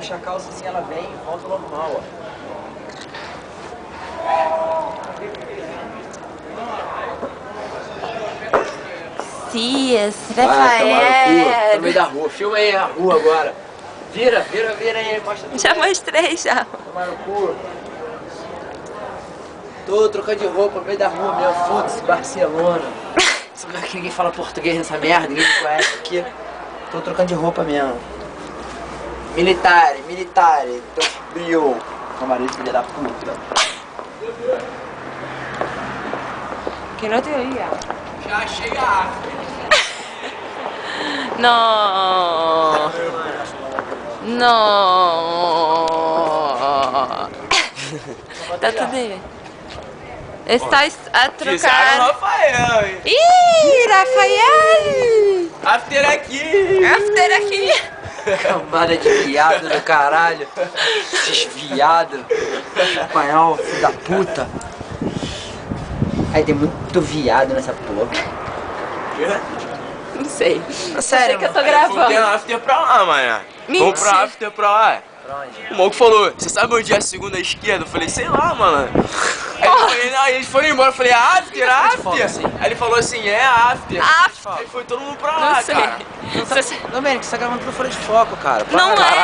fecha a calça assim, ela vem e volta ao normal, ó. Cias, Vai, tomar no cu, no Rafael. meio da rua. Filma aí a rua agora. Vira aí, mostra tudo. Já mostrei, já. Tomar no cu. Tô trocando de roupa no meio da rua mesmo, foda-se, Barcelona. Sabe que ninguém fala português nessa merda, ninguém me conhece aqui. Tô trocando de roupa mesmo. Militare, tô frio. Camarada, filha da puta. Que no te oiga. Já chega a África. No. No. Tá tudo bem. Estás a Fizeram o trocar. Rafael, hein? Ih, Rafael! After aqui! After aqui! Cambada de viado do caralho. Esses viado. Espanhol, filho da puta. Aí tem muito viado nessa porra. Não sei. Sério, Sei que eu tô Vamos ter gravando. after pra lá, manhã. Vamos pra Mentira. after pra lá. pra onde? O maluco falou, você sabe onde é a segunda esquerda? Eu falei, sei lá, mano. Aí ele foi embora, eu falei, after. assim? Aí ele falou assim, after. After. Aí foi todo mundo pra lá, Não sei. cara. Você- Domênico, você tá gravando tudo fora de foco, cara. Não Para. é.